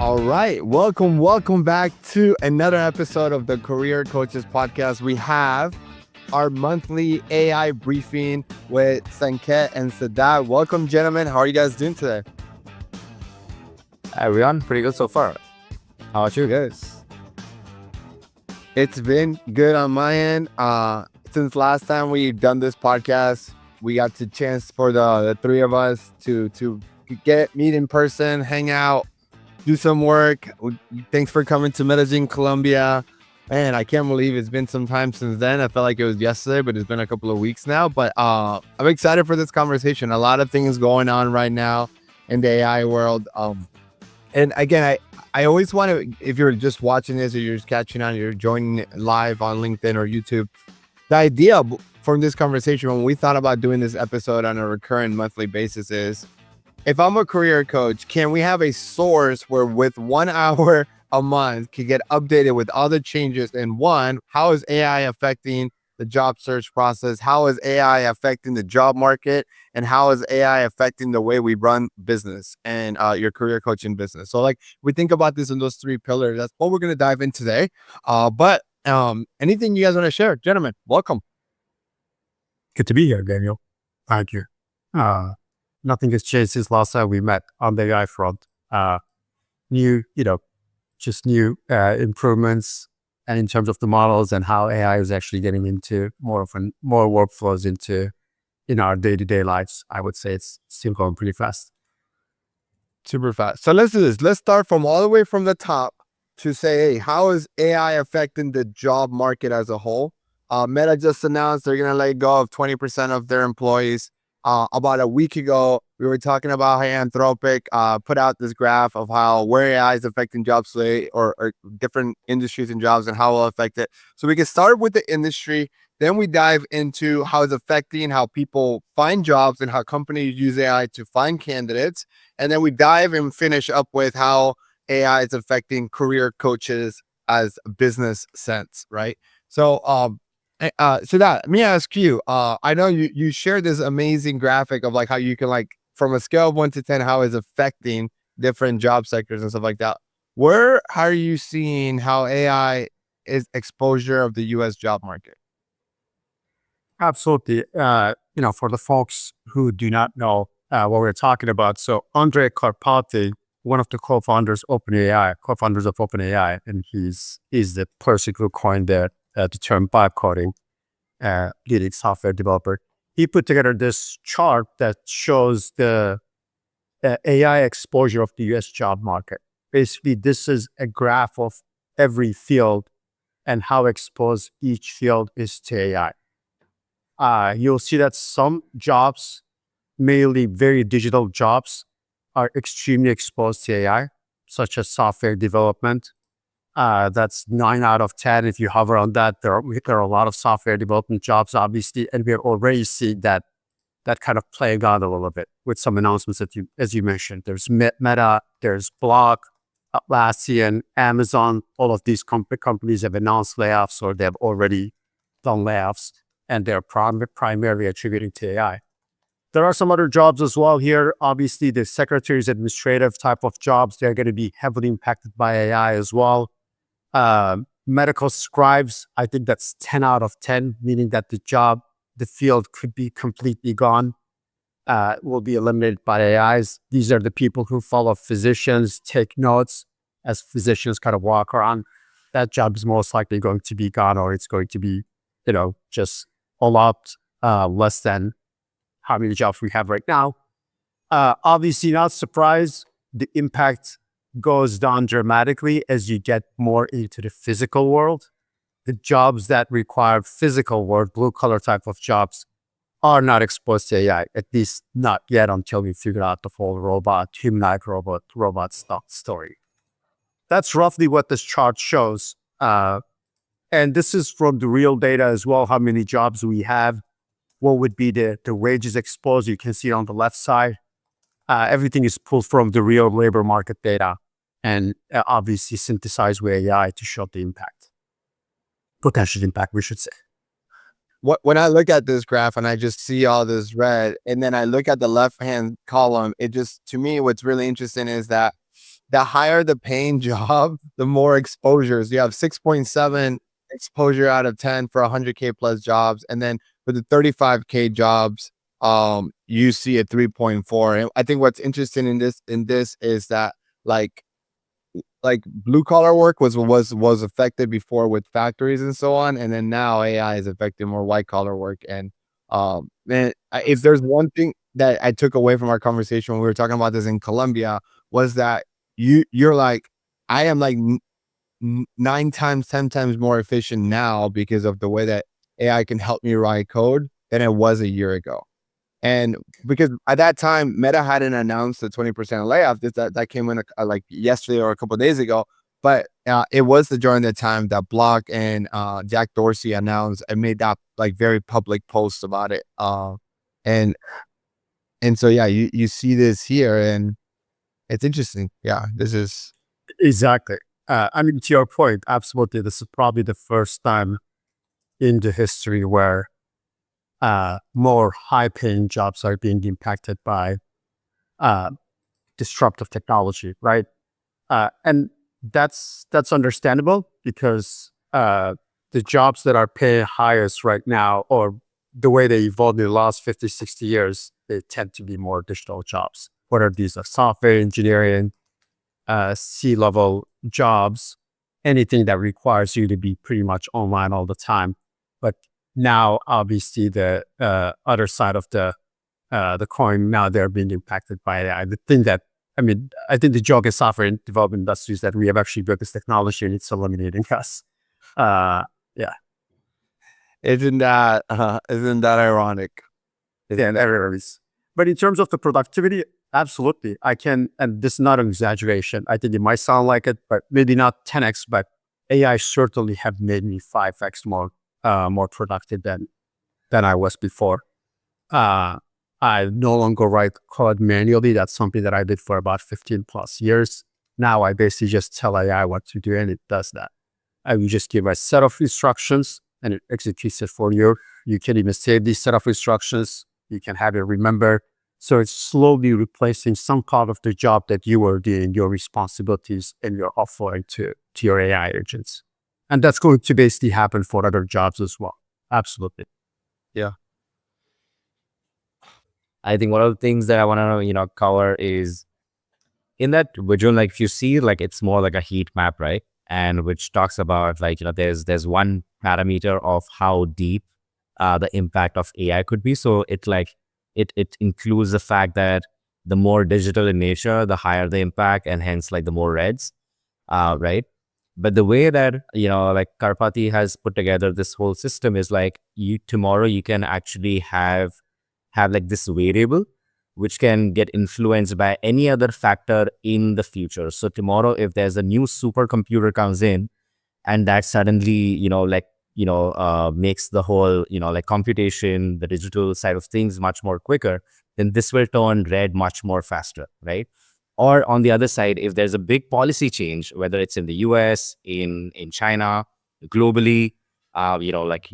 All right. Welcome back to another episode of the Career Coaches Podcast. We have our monthly AI briefing with Sanket and Sedat. Welcome, gentlemen. How are you guys doing today? Everyone, pretty good so far. How about you? Yes. It's been good on my end. Since last time we've done this podcast, we got the chance for the three of us to meet in person, hang out, do some work. Thanks for coming to Medellin, Colombia. Man, I can't believe it's been some time since then. I felt like it was yesterday, but it's been a couple of weeks now. But I'm excited for this conversation. A lot of things going on right now in the AI world. And again, I always want to, if you're just watching this or you're just catching on, you're joining live on LinkedIn or YouTube, the idea from this conversation when we thought about doing this episode on a recurrent monthly basis is, if I'm a career coach, can we have a source where with 1 hour a month can get updated with all the changes in one, how is AI affecting the job search process? How is AI affecting the job market? And how is AI affecting the way we run business and your career coaching business? So like we think about this in those three pillars. That's what we're going to dive in today. But anything you guys want to share? Gentlemen, welcome. Good to be here, Daniel. Thank you. Nothing has changed since last time we met on the AI front. New improvements, and in terms of the models and how AI is actually getting into more workflows into our day-to-day lives. I would say it's still going pretty fast. Super fast. So let's do this. Let's start from all the way from the top to say, hey, how is AI affecting the job market as a whole? Meta just announced they're going to let go of 20% of their employees. About a week ago, we were talking about how Anthropic put out this graph of how where AI is affecting jobs today or different industries and jobs and how it will affect it. So we can start with the industry, then we dive into how it's affecting how people find jobs and how companies use AI to find candidates. And then we dive and finish up with how AI is affecting career coaches as a business sense, right? So Sedat, let me ask you, I know you shared this amazing graphic of like how you can like from a scale of 1 to 10, how it's affecting different job sectors and stuff like that. Where are you seeing how AI is exposure of the US job market? Absolutely. For the folks who do not know what we're talking about, so Andrej Karpathy, one of the co-founders of OpenAI, and he's the person who coined the term vibe coding, leading software developer. He put together this chart that shows the AI exposure of the US job market. Basically, this is a graph of every field and how exposed each field is to AI. You'll see that some jobs, mainly very digital jobs, are extremely exposed to AI, such as software development. That's 9 out of 10. If you hover on that, there are a lot of software development jobs, obviously, and we're already seeing that kind of playing out a little bit with some announcements that as you mentioned. There's Meta, there's Block, Atlassian, Amazon. All of these companies have announced layoffs or they have already done layoffs, and they're primarily attributing to AI. There are some other jobs as well here. Obviously, the secretaries, administrative type of jobs, they're going to be heavily impacted by AI as well. Medical scribes, I think that's 10 out of 10, meaning that the field could be completely gone, will be eliminated by AIs. These are the people who follow physicians, take notes as physicians kind of walk around. That job is most likely going to be gone, or it's going to be, just a lot less than how many jobs we have right now. Obviously, not surprised, the impact goes down dramatically as you get more into the physical world. The jobs that require physical work, blue collar type of jobs, are not exposed to AI, at least not yet until we figure out the whole humanoid robot story. That's roughly what this chart shows. And this is from the real data as well, how many jobs we have, what would be the wages exposed. You can see on the left side. Everything is pulled from the real labor market data and obviously synthesized with AI to show the potential impact, we should say. When I look at this graph and I just see all this red, and then I look at the left-hand column, it just, to me, what's really interesting is that the higher the paying job, the more exposures. You have 6.7 exposure out of 10 for 100K plus jobs. And then for the 35K jobs, you see a 3.4. And I think what's interesting in this is that like blue collar work was affected before with factories and so on, and then now AI is affecting more white collar work. And man, if there's one thing that I took away from our conversation when we were talking about this in Colombia, was that you're like, I am like 9 times, 10 times more efficient now because of the way that AI can help me write code than it was a year ago. And because at that time, Meta hadn't announced the 20% layoff. That came in like yesterday or a couple of days ago. But it was during the time that Block and Jack Dorsey announced and made that like very public post about it. And so yeah, you see this here, and it's interesting. Yeah, this is Exactly. I mean, to your point, absolutely. This is probably the first time in the history where more high-paying jobs are being impacted by uh, disruptive technology, right? And that's understandable because the jobs that are paying highest right now, or the way they evolved in the last 50, 60 years, they tend to be more digital jobs, whether these are software engineering, C-level jobs, anything that requires you to be pretty much online all the time. But now, obviously, the other side of the coin, now they're being impacted by AI. The thing that, I mean, I think the joke in software development industry is that we have actually built this technology and it's eliminating us. Yeah, isn't that ironic? yeah, and everybody's. But in terms of the productivity, absolutely, I can, and this is not an exaggeration. I think it might sound like it, but maybe not 10x. But AI certainly have made me 5x more productive than I was before. Uh, I no longer write code manually. That's something that I did for about 15 plus years. Now I basically just tell AI what to do and it does that. I will just give a set of instructions and it executes it for you. You can even save these set of instructions. You can have it remember. So it's slowly replacing some part of the job that you were doing, your responsibilities, and you're offloading to your AI agents. And that's going to basically happen for other jobs as well. Absolutely. Yeah. I think one of the things that I want to, cover is in that visual, like if you see, like it's more like a heat map, right? And which talks about like, there's one parameter of how deep the impact of AI could be. So it includes the fact that the more digital in nature, the higher the impact, and hence like the more reds, right? But the way that, like Karpathy has put together this whole system is like tomorrow you can actually have like this variable which can get influenced by any other factor in the future. So tomorrow, if there's a new supercomputer comes in and that suddenly, makes the whole, like computation, the digital side of things much more quicker, then this will turn red much more faster, right? Or on the other side, if there's a big policy change, whether it's in the US, in China, globally, like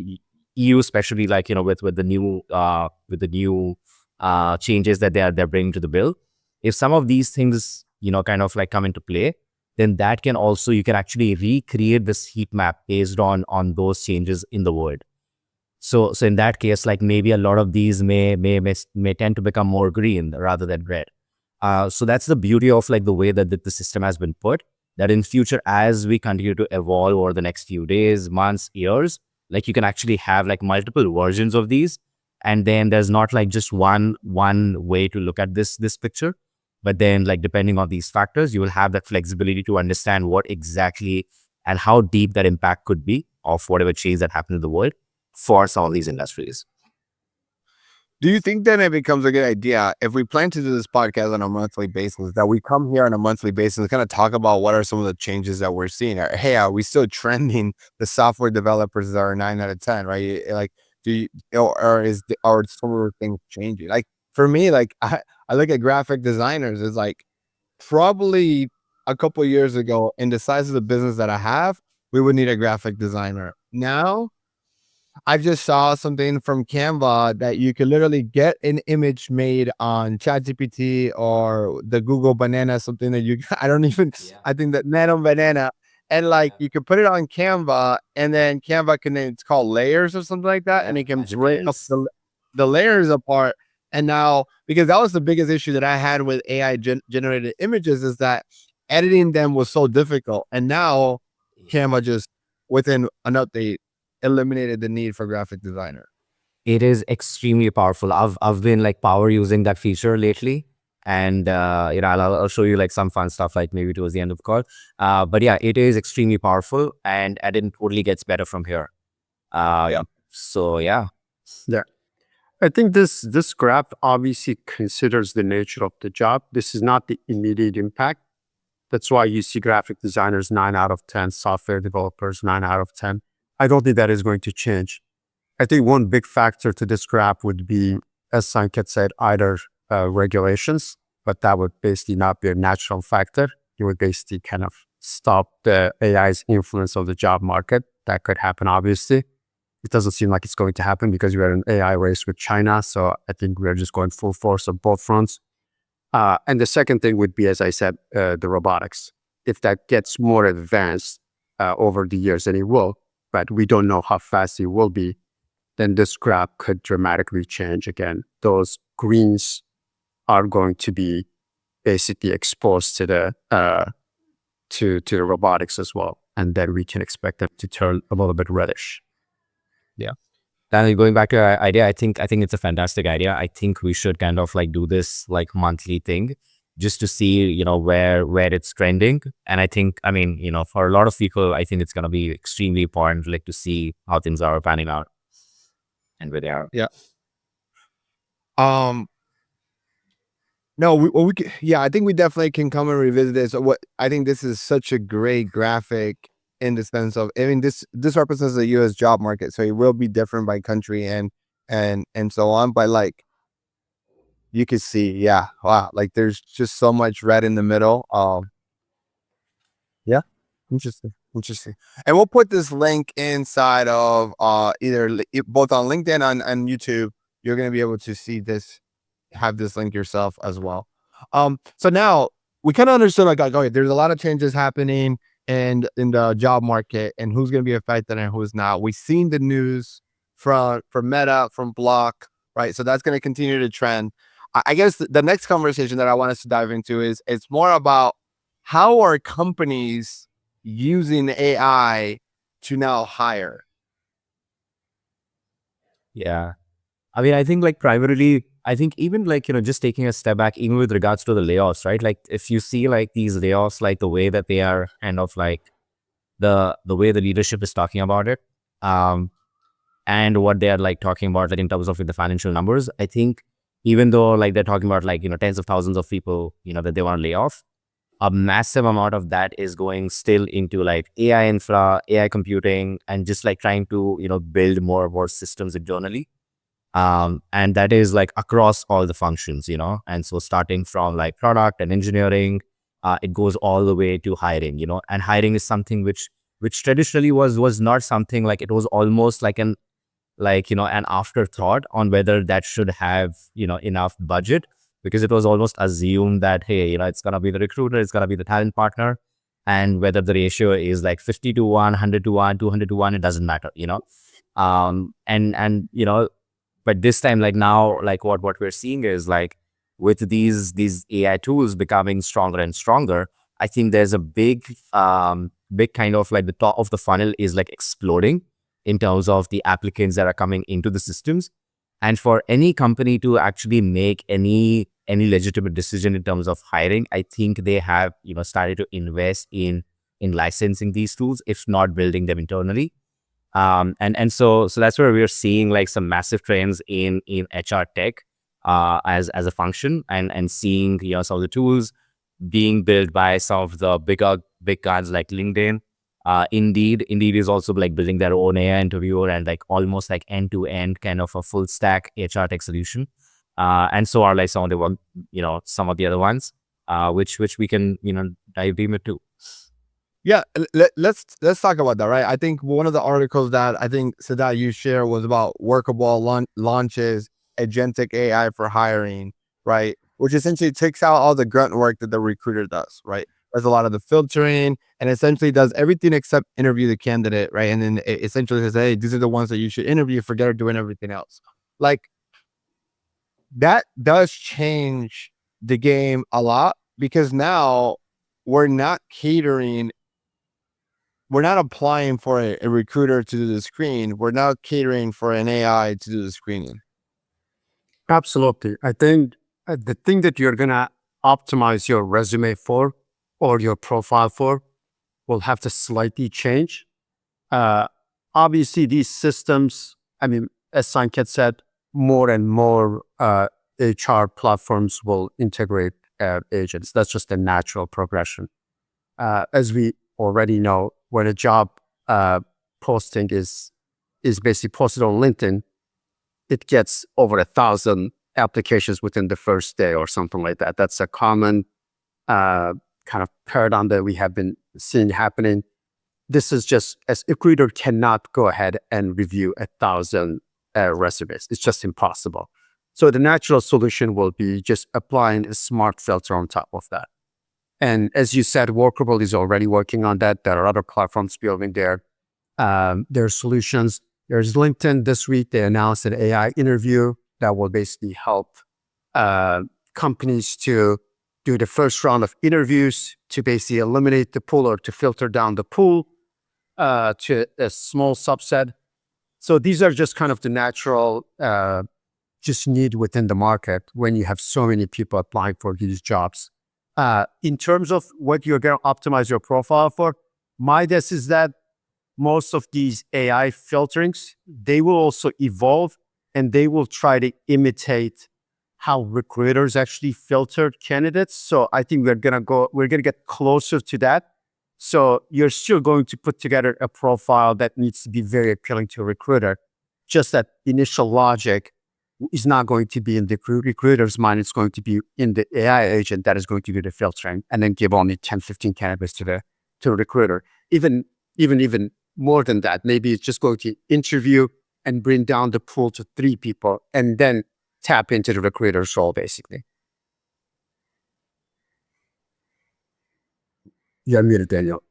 EU, especially like, with the new changes that they're bringing to the bill. If some of these things, kind of like come into play, then that can also, you can actually recreate this heat map based on those changes in the world. So in that case, like maybe a lot of these may tend to become more green rather than red. So that's the beauty of like the way that the system has been put, that in future, as we continue to evolve over the next few days, months, years, like you can actually have like multiple versions of these. And then there's not like just one way to look at this picture. But then like depending on these factors, you will have that flexibility to understand what exactly and how deep that impact could be of whatever change that happened in the world for some of these industries. Do you think then it becomes a good idea if we plan to do this podcast on a monthly basis, that we come here on a monthly basis and kind of talk about what are some of the changes that we're seeing? Hey, are we still trending the software developers that are 9 out of 10, right? Like, do you, or some of the things changing? Like for me, like I look at graphic designers, it's like probably a couple of years ago, in the size of the business that I have, we would need a graphic designer. Now I just saw something from Canva that you could literally get an image made on ChatGPT or the Google Banana, something that you I don't even I think that Nano Banana, and like you can put it on Canva, and then Canva can it's called layers or something like that, and it can break up the layers apart. And now, because that was the biggest issue that I had with AI generated images, is that editing them was so difficult, and now Canva just within an update eliminated the need for graphic designer. It is extremely powerful. I've been like power using that feature lately, and I'll show you like some fun stuff like maybe towards the end of the call. But yeah, it is extremely powerful, and it totally gets better from here. So yeah. Yeah. I think this graph obviously considers the nature of the job. This is not the immediate impact. That's why you see graphic designers 9 out of 10, software developers 9 out of 10. I don't think that is going to change. I think one big factor to this graph would be, as Sanket said, either regulations, but that would basically not be a natural factor. It would basically kind of stop the AI's influence of the job market. That could happen, obviously. It doesn't seem like it's going to happen because we're in an AI race with China. So I think we're just going full force on both fronts. And the second thing would be, as I said, the robotics. If that gets more advanced over the years, and it will, but we don't know how fast it will be, then this graph could dramatically change again. Those greens are going to be basically exposed to the to robotics as well, and then we can expect them to turn a little bit reddish. Yeah. Then going back to our idea, I think it's a fantastic idea. I think we should kind of like do this like monthly thing just to see, where it's trending. And I think, for a lot of people, I think it's gonna be extremely important like to see how things are panning out and where they are. Yeah. No, I think we definitely can come and revisit this. What I think this is such a great graphic in the sense of, this represents the U.S. job market, so it will be different by country and so on. But like, you could see, yeah, wow, like there's just so much red in the middle. Yeah, interesting. And we'll put this link inside of either both on LinkedIn and YouTube. You're gonna be able to see this, have this link yourself as well. So now we kind of understood, like, okay, there's a lot of changes happening in the job market and who's going to be affected and who's not. We've seen the news from Meta, from Block, right? So that's going to continue to trend. I guess the next conversation that I want us to dive into is it's more about how are companies using AI to now hire? Yeah. I think like primarily, I think even like, just taking a step back, even with regards to the layoffs, right? Like if you see like these layoffs, like the way that they are kind of like the way the leadership is talking about it, and what they are like talking about like in terms of the financial numbers, I think even though like they're talking about like, tens of thousands of people, that they want to lay off, a massive amount of that is going still into like AI infra, AI computing, and just like trying to, build more and more systems internally. And that is like across all the functions, and so starting from like product and engineering, it goes all the way to hiring, and hiring is something which traditionally was not something, like it was almost like an afterthought on whether that should have, enough budget, because it was almost assumed that, hey, it's going to be the recruiter, it's going to be the talent partner, and whether the ratio is like 50 to 1, 100 to 1, 200 to 1, it doesn't matter, and but this time, like now, like what we're seeing is like with these AI tools becoming stronger and stronger, I think there's a big kind of like the top of the funnel is like exploding in terms of the applicants that are coming into the systems. And for any company to actually make any legitimate decision in terms of hiring, I think they have, started to invest in licensing these tools, if not building them internally. And so that's where we're seeing like some massive trends in HR tech as a function, and seeing, some of the tools being built by some of the big guns like LinkedIn. Indeed is also like building their own AI interviewer and like almost like end-to-end kind of a full stack HR tech solution. And so are like some of the some of the other ones, which we can, dive deeper into. Yeah, let's talk about that, right? I think one of the articles that I think Sedat you share was about workable launches agentic AI for hiring, right? Which essentially takes out all the grunt work that the recruiter does, right? Does a lot of the filtering and essentially does everything except interview the candidate, right? And then it essentially says, hey, these are the ones that you should interview. Forget doing everything else. Like that does change the game a lot because now we're not catering we're not applying for a recruiter to do the screen. We're now catering for an AI to do the screening. Absolutely. I think the thing that you're going to optimize your resume for or your profile for will have to slightly change. Uh, Obviously, these systems, I mean, as Sanket said, more and more HR platforms will integrate agents. That's just a natural progression. As we already know, when a job posting is basically posted on LinkedIn, it gets over 1,000 applications within the first day or something like that. That's a common kind of paradigm that we have been seeing happening. This is just, as a recruiter cannot go ahead and review 1,000 resumes. It's just impossible. So the natural solution will be just applying a smart filter on top of that. And as you said, Workable is already working on that. There are other platforms building their solutions. There's LinkedIn this week. They announced an AI interview that will basically help companies to do the first round of interviews to basically eliminate the pool or to filter down the pool to a small subset. So these are just kind of the natural just need within the market when you have so many people applying for these jobs. In terms of what you're going to optimize your profile for, my guess is that most of these AI filterings, they will also evolve and they will try to imitate how recruiters actually filtered candidates. So I think we're going to get closer to that. So you're still going to put together a profile that needs to be very appealing to a recruiter. Just that initial logic is not going to be in the recruiter's mind. It's going to be in the AI agent that is going to do the filtering and then give only 10, 15 candidates to the recruiter. Even more than that, maybe it's just going to interview and bring down the pool to 3 people and then tap into the recruiter's role, basically. You're muted, Daniel.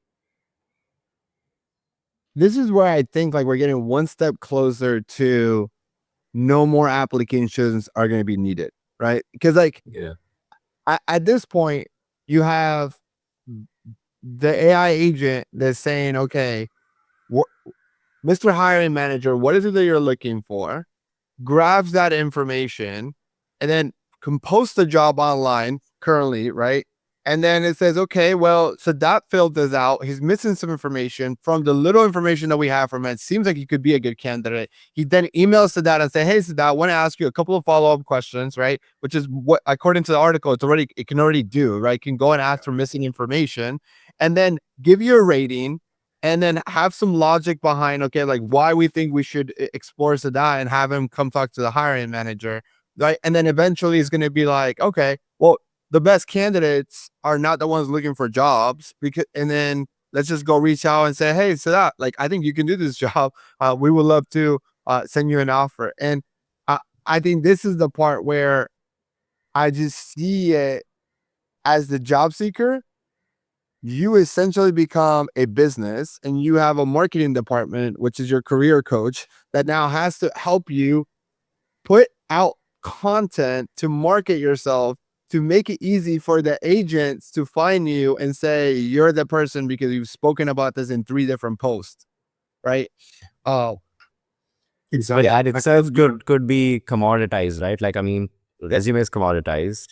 This is where I think like we're getting one step closer to no more applications are going to be needed, right? Because like at this point, you have the AI agent that's saying, okay, Mr. Hiring Manager, what is it that you're looking for? Grabs that information and then can post the job online currently, right? And then it says, okay, well, Sedat filled this out. He's missing some information. From the little information that we have from it, seems like he could be a good candidate. He then emails Sedat and say, hey, Sedat, I want to ask you a couple of follow-up questions, right? Which is what, according to the article, it can already do, right? It can go and ask for missing information and then give you a rating and then have some logic behind, okay, like why we think we should explore Sedat and have him come talk to the hiring manager, right? And then eventually it's going to be like, okay, well, the best candidates are not the ones looking for jobs and then let's just go reach out and say, hey, Sedat, like, I think you can do this job. We would love to send you an offer. And I think this is the part where I just see it as the job seeker. You essentially become a business and you have a marketing department, which is your career coach, that now has to help you put out content to market yourself, to make it easy for the agents to find you and say, you're the person because you've spoken about this in 3 different posts, right? Oh, But that itself could be commoditized, right? Like, I mean, resume is commoditized.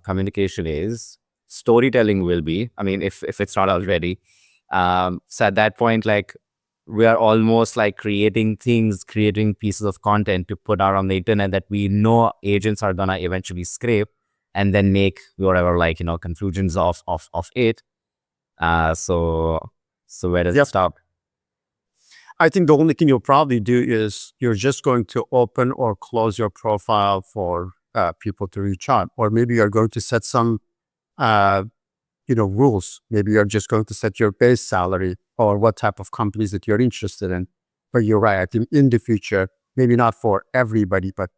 Communication is. Storytelling will be. I mean, if it's not already. So at that point, like, we are almost like creating pieces of content to put out on the internet that we know agents are gonna eventually scrape and then make whatever, like, conclusions of it. So where does it stop? I think the only thing you'll probably do is you're just going to open or close your profile for people to reach out, or maybe you're going to set some rules. Maybe you're just going to set your base salary or what type of companies that you're interested in. But you're right. I think in the future, maybe not for everybody, but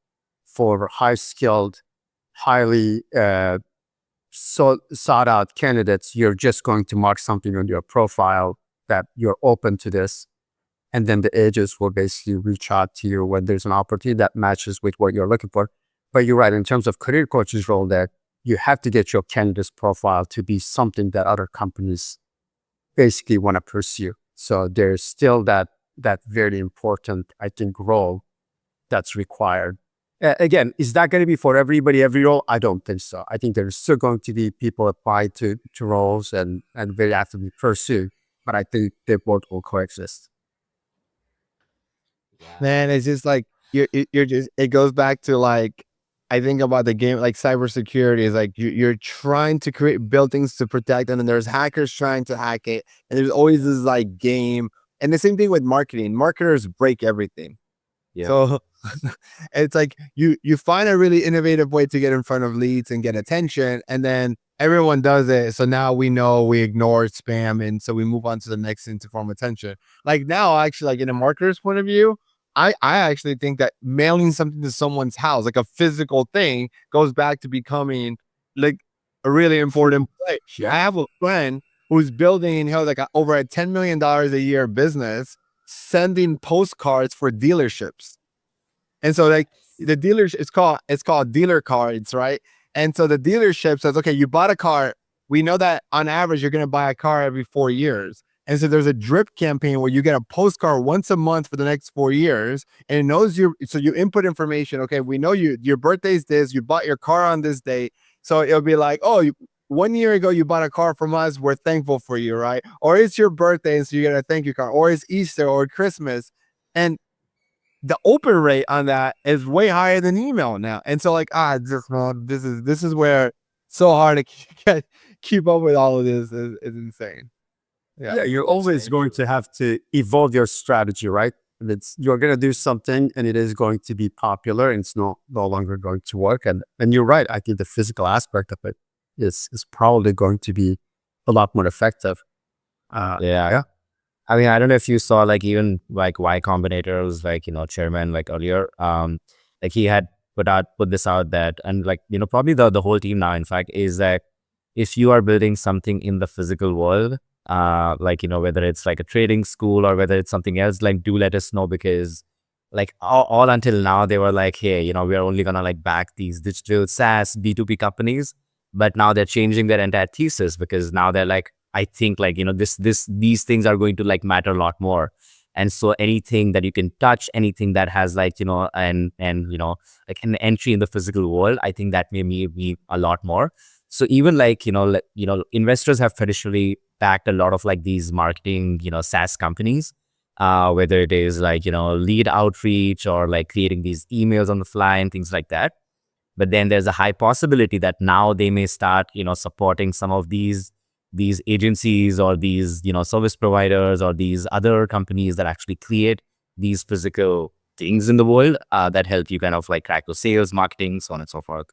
for high skilled, highly sought out candidates, you're just going to mark something on your profile that you're open to this. And then the agents will basically reach out to you when there's an opportunity that matches with what you're looking for. But you're right, in terms of career coaches role there, you have to get your candidate's profile to be something that other companies basically want to pursue. So there's still that very important, I think, role that's required. Again, is that going to be for everybody, every role? I don't think so. I think there's still going to be people apply to roles and very actively pursue, but I think they both will coexist. Man, it's just like you're just, it goes back to like, I think about the game, like cybersecurity is like you're trying to build things to protect, and then there's hackers trying to hack it, and there's always this like game. And the same thing with marketing. Marketers break everything. Yeah. So it's like you find a really innovative way to get in front of leads and get attention, and then everyone does it. So now we know we ignore spam, and so we move on to the next thing to form attention. Like now, actually, like in a marketer's point of view, I actually think that mailing something to someone's house, like a physical thing, goes back to becoming like a really important play. I have a friend who's building, like over a $10 million a year business, sending postcards for dealerships. And so like the dealers, it's called dealer cards, right? And so the dealership says, okay, you bought a car. We know that on average, you're going to buy a car every 4 years. And so there's a drip campaign where you get a postcard once a month for the next 4 years, and it knows so you input information. Okay, we know your birthday's this, you bought your car on this date. So it'll be like, oh, 1 year ago, you bought a car from us. We're thankful for you, right? Or it's your birthday, and so you get a thank you card, or it's Easter or Christmas. And the open rate on that is way higher than email now. And so like, this is where so hard to keep up with all of this is insane. Yeah, you're always going to have to evolve your strategy, right? You're going to do something and it is going to be popular and it's no longer going to work. And you're right. I think the physical aspect of it is probably going to be a lot more effective. Yeah. I mean, I don't know if you saw like even like Y Combinator's like, chairman like earlier, like he had put this out that, and like, probably the whole team now, in fact, is that if you are building something in the physical world, like, whether it's like a trading school or whether it's something else, like do let us know, because like all until now they were like, hey, we are only gonna like back these digital SaaS B2B companies, but now they're changing their entire thesis, because now they're like, I think like, these things are going to like matter a lot more. And so anything that you can touch, anything that has like, and like an entry in the physical world, I think that may be a lot more. So even like, investors have traditionally backed a lot of like these marketing, SaaS companies, whether it is like, lead outreach or like creating these emails on the fly and things like that. But then there's a high possibility that now they may start, supporting some of these agencies or these, service providers or these other companies that actually create these physical things in the world, that help you kind of like crack the sales, marketing, so on and so forth.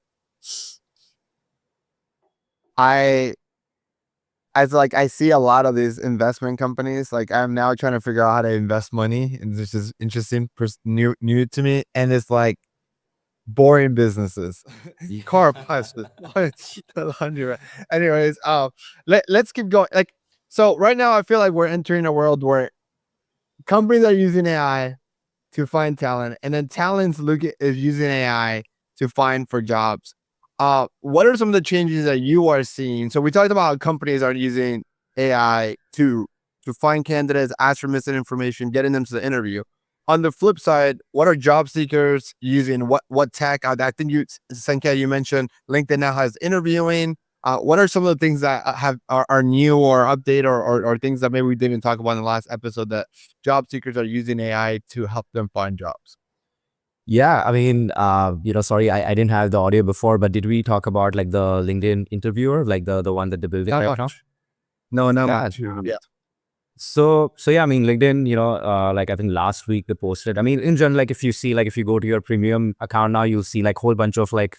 I see a lot of these investment companies. Like I'm now trying to figure out how to invest money, and this is interesting, new to me. And it's like boring businesses, Karpathy. Anyways, let's keep going. Like, so right now I feel like we're entering a world where companies are using AI to find talent, and then talents is using AI to find for jobs. What are some of the changes that you are seeing? So we talked about how companies are using AI to find candidates, ask for missing information, getting them to the interview. On the flip side, what are job seekers using? What tech? I think Sanket, you mentioned LinkedIn now has interviewing. What are some of the things that are new or update or things that maybe we didn't talk about in the last episode that job seekers are using AI to help them find jobs? Yeah, I mean, sorry, I didn't have the audio before, but did we talk about like the LinkedIn interviewer, like the one that they're building right now? No, no. Yeah. So yeah, I mean, LinkedIn, like I think last week they posted, I mean, in general, like if you see, like if you go to your premium account now, you'll see like whole bunch of like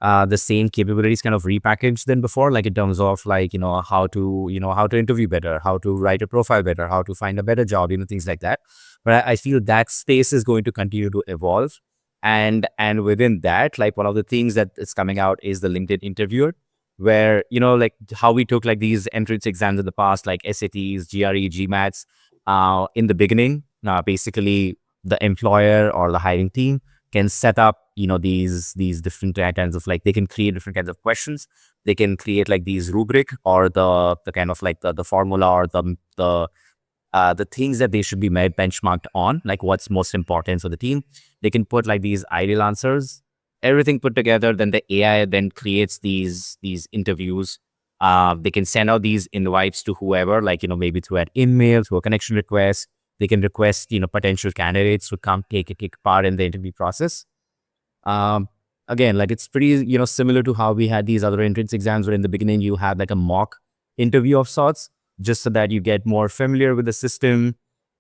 the same capabilities kind of repackaged than before, like in terms of like, how to, how to interview better, how to write a profile better, how to find a better job, things like that. But I feel that space is going to continue to evolve. And within that, like one of the things that is coming out is the LinkedIn interviewer, where, like how we took like these entrance exams in the past, like SATs, GRE, GMATs, in the beginning, basically the employer or the hiring team can set up, these different kinds of like, they can create different kinds of questions. They can create like these rubric or the kind of like the formula or the things that they should be made benchmarked on, like what's most important for the team. They can put like these ideal answers, everything put together. Then the AI then creates these interviews. They can send out these invites to whoever, like, maybe through an email, through a connection request. They can request, potential candidates to come take part in the interview process. Again, like it's pretty, similar to how we had these other entrance exams where in the beginning you had like a mock interview of sorts, just so that you get more familiar with the system,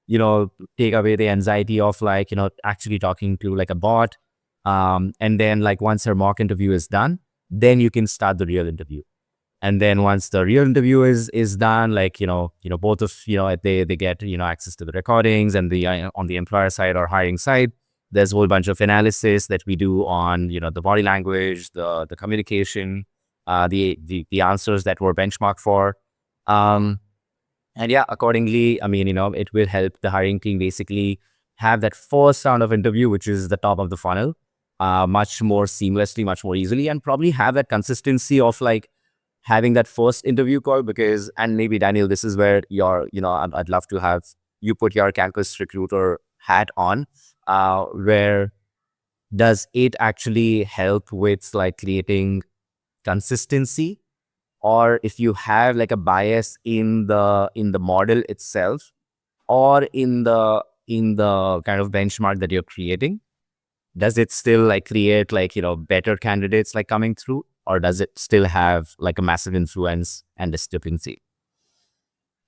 take away the anxiety of like, actually talking to like a bot. And then like once your mock interview is done, then you can start the real interview. And then once the real interview is done, like, both of, they get, access to the recordings, and the, on the employer side or hiring side, there's a whole bunch of analysis that we do on, the body language, the communication, the answers that were benchmarked for. And yeah, accordingly, I mean, it will help the hiring team basically have that first round of interview, which is the top of the funnel, much more seamlessly, much more easily, and probably have that consistency of like having that first interview call. Because, and maybe Daniel, this is where your, I'd love to have you put your campus recruiter hat on, where does it actually help with like creating consistency, or if you have like a bias in the model itself, or in the kind of benchmark that you're creating, does it still like create like, better candidates like coming through, or does it still have like a massive influence and discrepancy?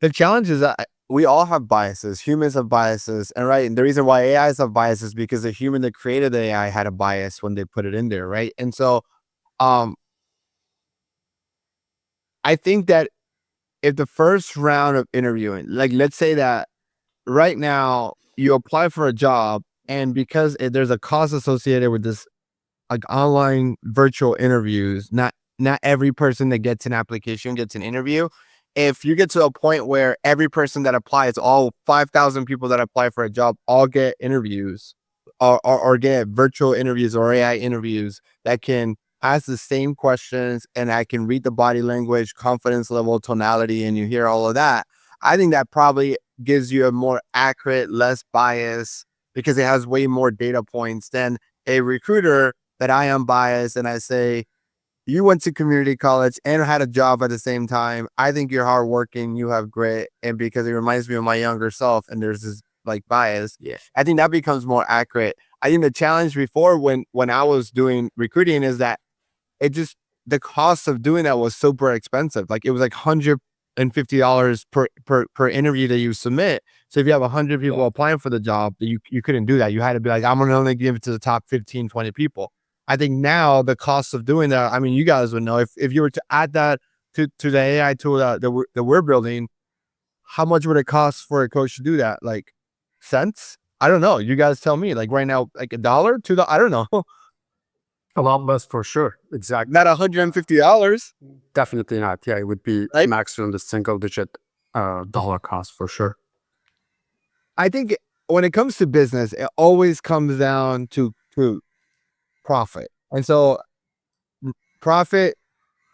The challenge is that we all have biases. Humans have biases, and right. And the reason why AIs have biases is because the human that created the AI had a bias when they put it in there, right? And so, um, I think that if the first round of interviewing, like let's say that right now you apply for a job, and because there's a cost associated with this, like online virtual interviews, not every person that gets an application gets an interview. If you get to a point where every person that applies, all 5,000 people that apply for a job, all get interviews, or get virtual interviews or AI interviews that can ask the same questions, and I can read the body language, confidence level, tonality, and you hear all of that, I think that probably gives you a more accurate, less bias, because it has way more data points than a recruiter that I am biased and I say, you went to community college and had a job at the same time. I think you're hardworking, you have grit, and because it reminds me of my younger self, and there's this like bias. Yeah, I think that becomes more accurate. I think the challenge before, when I was doing recruiting, is that it just, the cost of doing that was super expensive. Like it was like $150 per interview that you submit. So if you have 100 people applying for the job, you couldn't do that. You had to be like, I'm gonna only give it to the top 15, 20 people. I think now the cost of doing that, I mean, you guys would know, if you were to add that to the AI tool that we're building, how much would it cost for a coach to do that? Like cents? I don't know. You guys tell me. Like right now, like $1, $2, I don't know. A lot less for sure. Exactly. Not $150. Definitely not. Yeah, it would be Right? maximum the single digit dollar cost for sure. I think when it comes to business, it always comes down to profit. And so profit,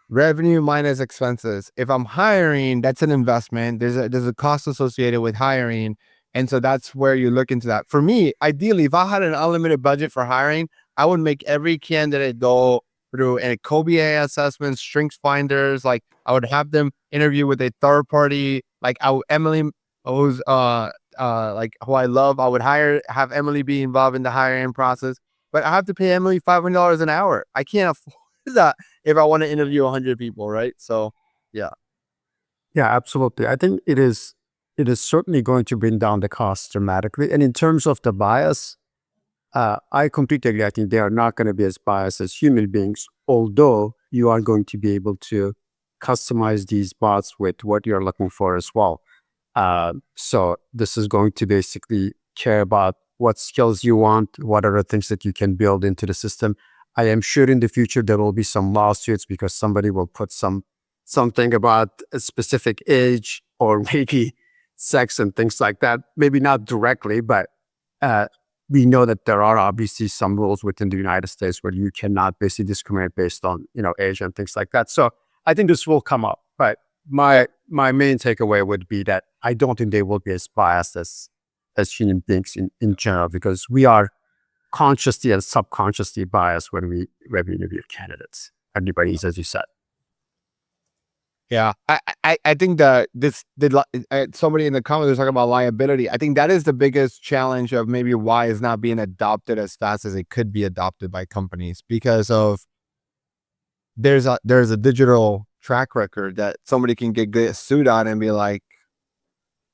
revenue minus expenses. If I'm hiring, that's an investment. There's a cost associated with hiring. And so that's where you look into that. For me, ideally, if I had an unlimited budget for hiring, I would make every candidate go through a Kobe AI assessment, strengths finders. Like I would have them interview with a third party, like Emily, who's like who I love. I would have Emily be involved in the hiring process, but I have to pay Emily $500 an hour. I can't afford that if I want to interview 100 people, right? So, yeah. Yeah, absolutely. I think it is certainly going to bring down the cost dramatically. And in terms of the bias, I completely agree. I think they are not going to be as biased as human beings, although you are going to be able to customize these bots with what you're looking for as well. So this is going to basically care about what skills you want, what are the things that you can build into the system. I am sure in the future there will be some lawsuits because somebody will put something about a specific age or maybe sex and things like that. Maybe not directly, but uh, we know that there are obviously some rules within the United States where you cannot basically discriminate based on age and things like that. So I think this will come up, but my main takeaway would be that I don't think they will be as biased as human beings in general, because we are consciously and subconsciously biased when we interview candidates. Everybody is, as you said. Yeah, I think that somebody in the comments was talking about liability. I think that is the biggest challenge of maybe why it's not being adopted as fast as it could be adopted by companies, because of there's a digital track record that somebody can get sued on and be like,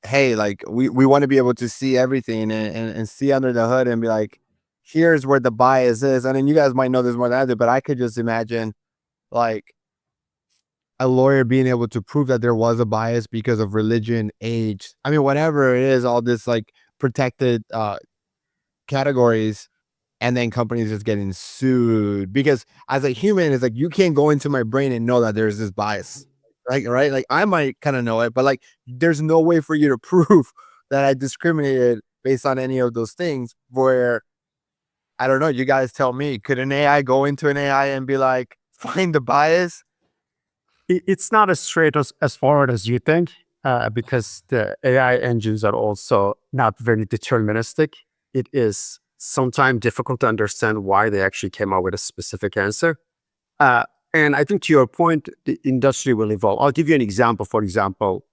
hey, like we want to be able to see everything and see under the hood and be like, here's where the bias is. And then you guys might know this more than I do, but I could just imagine like a lawyer being able to prove that there was a bias because of religion, age, I mean, whatever it is, all this like protected categories, and then companies just getting sued. Because as a human, it's like you can't go into my brain and know that there's this bias. Like, right? Like I might kind of know it, but like there's no way for you to prove that I discriminated based on any of those things. Where I don't know, you guys tell me, could an AI go into an AI and be like, find the bias? It's not as straight as forward as you think, because the AI engines are also not very deterministic. It is sometimes difficult to understand why they actually came out with a specific answer. And I think to your point, the industry will evolve. I'll give you an example. For example,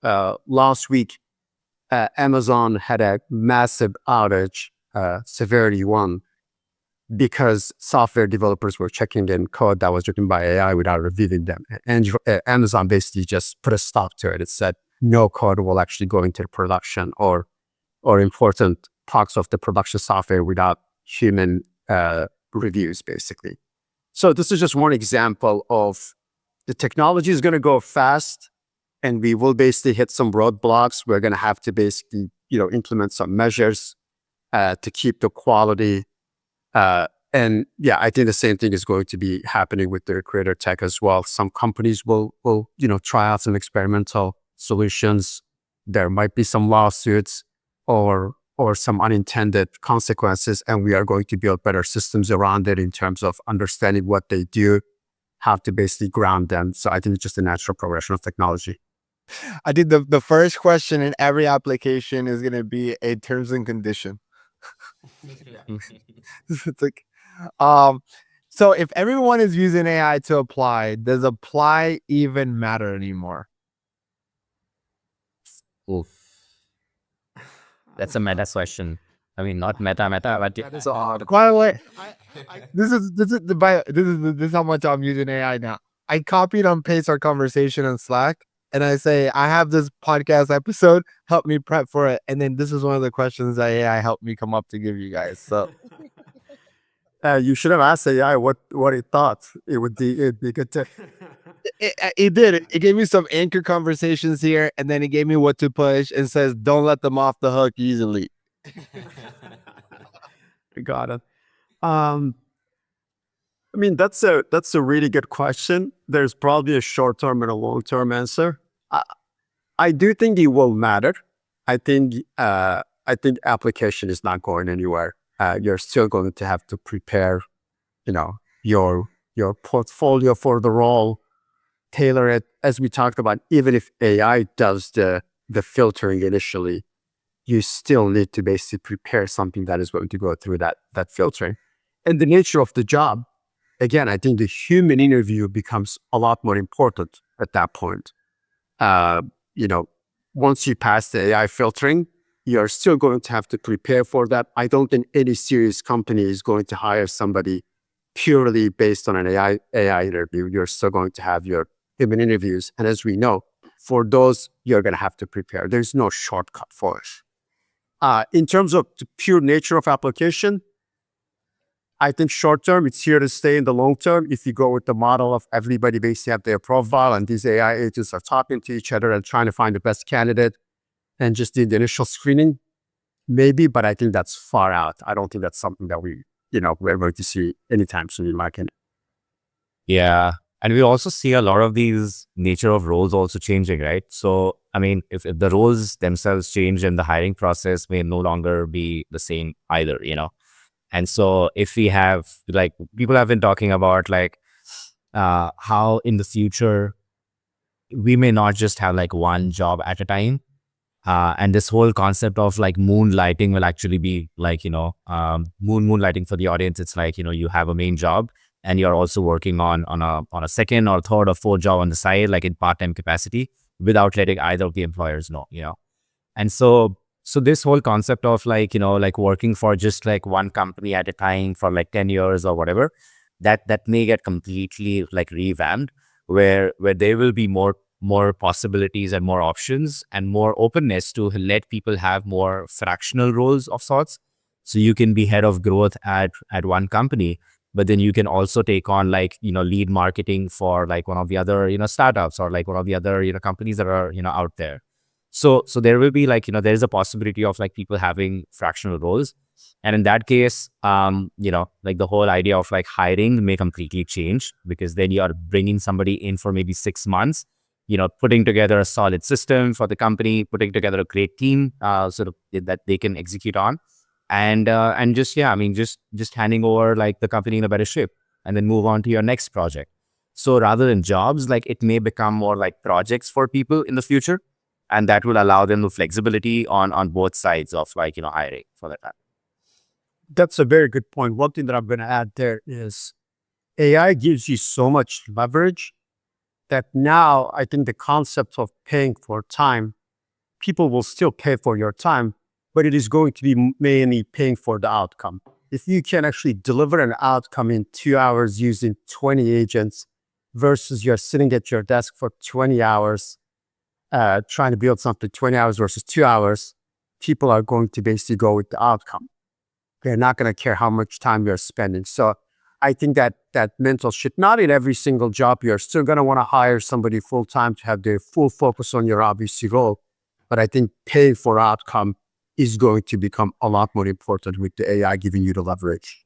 last week, Amazon had a massive outage, severity one, because software developers were checking in code that was written by AI without reviewing them. And Amazon basically just put a stop to it. It said no code will actually go into production or important parts of the production software without human reviews, basically. So this is just one example of the technology is going to go fast, and we will basically hit some roadblocks. We're going to have to basically, implement some measures to keep the quality. And yeah, I think the same thing is going to be happening with the creator tech as well. Some companies will try out some experimental solutions. There might be some lawsuits or some unintended consequences, and we are going to build better systems around it in terms of understanding what they do, how to basically ground them. So I think it's just a natural progression of technology. I think the first question in every application is going to be a terms and condition. It's like, so if everyone is using AI to apply, does apply even matter anymore? Oof. That's a meta question. I mean, not meta, but That is odd. By the way, this is how much I'm using AI now. I copied and paste our conversation in Slack, and I say I have this podcast episode. Help me prep for it, and then this is one of the questions that AI helped me come up to give you guys. So You should have asked AI what it thought. It'd be good to. it did. It gave me some anchor conversations here, and then it gave me what to push and says don't let them off the hook easily. Got it. I mean, that's a really good question. There's probably a short term and a long term answer. I do think it will matter. I think application is not going anywhere. You're still going to have to prepare, your portfolio for the role, tailor it, as we talked about. Even if AI does the filtering initially, you still need to basically prepare something that is going to go through that filtering. And the nature of the job, again, I think the human interview becomes a lot more important at that point. Once you pass the AI filtering, you're still going to have to prepare for that. I don't think any serious company is going to hire somebody purely based on an AI interview. You're still going to have your human interviews. And as we know, for those, you're going to have to prepare. There's no shortcut for it. In terms of the pure nature of application, I think short term, it's here to stay. In the long term, if you go with the model of everybody basically have their profile and these AI agents are talking to each other and trying to find the best candidate and just do the initial screening, maybe, but I think that's far out. I don't think that's something that we're going to see anytime soon in my opinion. Yeah. And we also see a lot of these nature of roles also changing, right? So, I mean, if the roles themselves change and the hiring process may no longer be the same either, And so if we have, like, people have been talking about, like, how in the future, we may not just have like one job at a time. And this whole concept of like moonlighting will actually be like, moonlighting for the audience. It's like, you have a main job and you're also working on a second or third or fourth job on the side, like in part-time capacity, without letting either of the employers know. And so this whole concept of like, like working for just like one company at a time for like 10 years or whatever, that may get completely like revamped, where there will be more possibilities and more options and more openness to let people have more fractional roles of sorts. So you can be head of growth at one company, but then you can also take on like, lead marketing for like one of the other, startups or like one of the other, companies that are, out there. So there will be like, there's a possibility of like people having fractional roles. And in that case, like the whole idea of like hiring may completely change, because then you are bringing somebody in for maybe 6 months, putting together a solid system for the company, putting together a great team, sort of that they can execute on. And just, yeah, I mean, just handing over like the company in a better shape and then move on to your next project. So rather than jobs, like it may become more like projects for people in the future. And that will allow them the flexibility on both sides of like, hiring for that time. That's a very good point. One thing that I'm going to add there is AI gives you so much leverage that now I think the concept of paying for time, people will still pay for your time, but it is going to be mainly paying for the outcome. If you can actually deliver an outcome in 2 hours using 20 agents versus you're sitting at your desk for 20 hours, trying to build something 20 hours versus 2 hours, people are going to basically go with the outcome. They're not going to care how much time you're spending. So I think that mental shift, not in every single job, you're still going to want to hire somebody full time to have their full focus on your obviously role. But I think pay for outcome is going to become a lot more important with the AI giving you the leverage.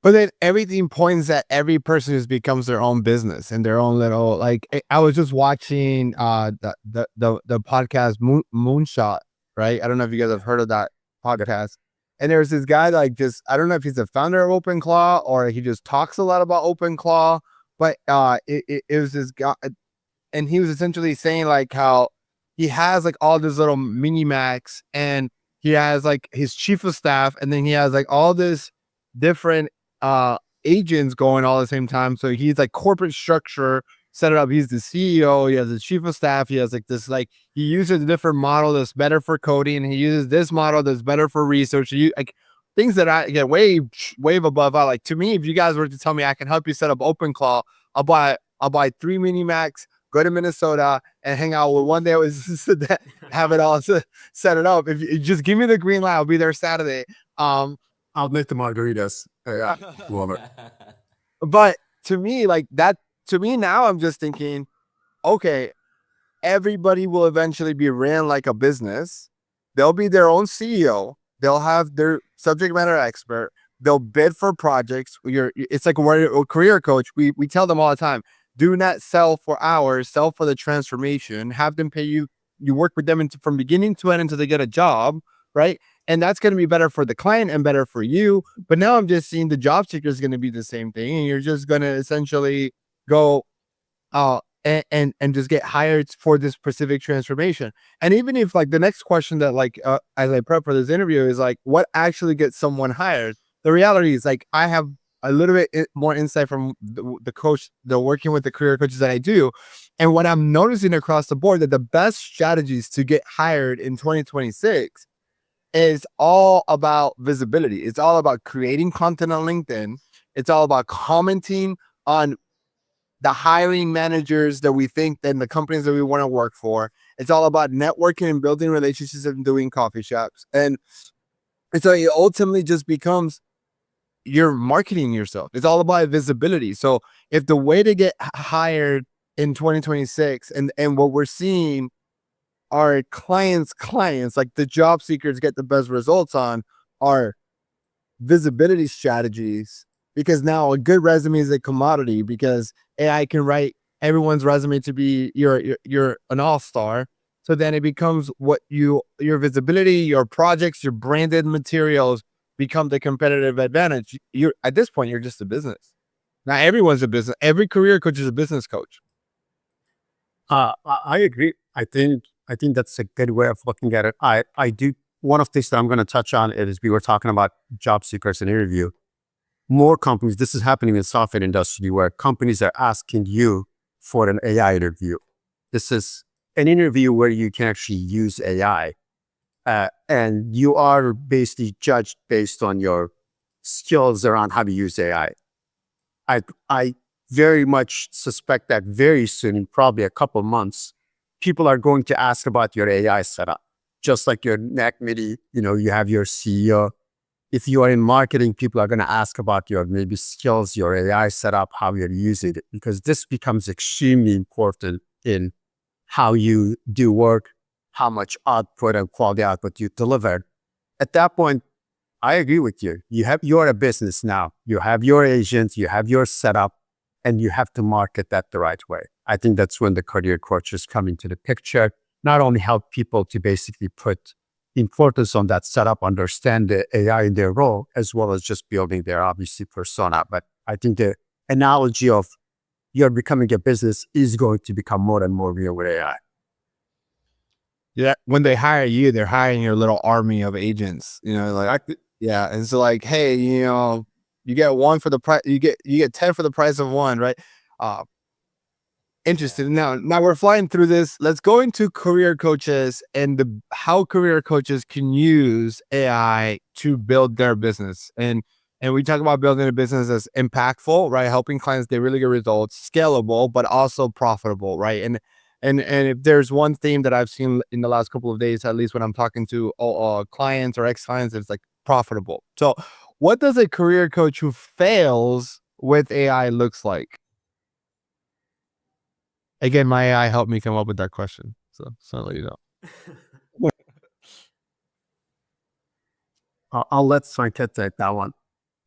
But then everything points that every person just becomes their own business and their own little, like, I was just watching the podcast Moonshot, right? I don't know if you guys have heard of that podcast. And there's this guy, like, just, I don't know if he's the founder of OpenClaw or he just talks a lot about OpenClaw, but it was this guy, and he was essentially saying like how he has like all this little mini Macs, and he has like his chief of staff, and then he has like all this different agents going all at the same time. So he's like corporate structure set it up. He's the CEO. He has the chief of staff. He has like this, like, he uses a different model that's better for coding, and he uses this model that's better for research. Like things that I get way above out. Like, to me, if you guys were to tell me I can help you set up OpenClaw, I'll buy 3 mini Macs, go to Minnesota and hang out with one day. Have it all set it up. If you just give me the green light, I'll be there Saturday. I'll make the margaritas. Yeah, love it. But to me, like that, to me now, I'm just thinking, okay, everybody will eventually be ran like a business. They'll be their own CEO. They'll have their subject matter expert. They'll bid for projects. It's like we're a career coach. We tell them all the time, do not sell for hours, sell for the transformation. Have them pay you. You work with them from beginning to end until they get a job, right? And that's going to be better for the client and better for you. But now I'm just seeing the job seeker is going to be the same thing. And you're just going to essentially go and just get hired for this specific transformation. And even if like the next question that like as I prep for this interview is like, what actually gets someone hired? The reality is, like, I have a little bit more insight from the coach, the working with the career coaches that I do. And what I'm noticing across the board, that the best strategies to get hired in 2026 is all about visibility. It's all about creating content on LinkedIn. It's all about commenting on the hiring managers that we think, and the companies that we want to work for. It's all about networking and building relationships and doing coffee shops. And so it ultimately just becomes you're marketing yourself. It's all about visibility. So if the way to get hired in 2026 and what we're seeing our clients, like the job seekers get the best results on, are visibility strategies, because now a good resume is a commodity because AI can write everyone's resume to be you're an all-star. So then it becomes what your visibility, your projects, your branded materials become the competitive advantage. You're at this point, you're just a business. Now everyone's a business. Every career coach is a business coach. I agree. I think that's a good way of looking at it. I do. One of the things that I'm going to touch on is we were talking about job seekers and interview. More companies, this is happening in the software industry, where companies are asking you for an AI interview. This is an interview where you can actually use AI, and you are basically judged based on your skills around how to use AI. I very much suspect that very soon, in probably a couple of months, people are going to ask about your AI setup. Just like your Mac Mini, you have your CEO. If you are in marketing, people are going to ask about your maybe skills, your AI setup, how you're using it, because this becomes extremely important in how you do work, how much output and quality output you deliver. At that point, I agree with you. You're a business now. You have your agents, you have your setup, and you have to market that the right way. I think that's when the career coaches come into the picture. Not only help people to basically put importance on that setup, understand the AI in their role, as well as just building their obviously persona. But I think the analogy of you're becoming a business is going to become more and more real with AI. Yeah, when they hire you, they're hiring your little army of agents. Yeah, and so like, hey, you get one for the price. You get 10 for the price of one, right? Interested. Now we're flying through this. Let's go into career coaches and how career coaches can use AI to build their business. And we talk about building a business that's impactful, right? Helping clients get really good results, scalable, but also profitable, right? And if there's one theme that I've seen in the last couple of days, at least when I'm talking to clients or ex-clients, it's like profitable. So what does a career coach who fails with AI looks like? Again, my AI helped me come up with that question. So I'll let you know. I'll let Sanket take that one.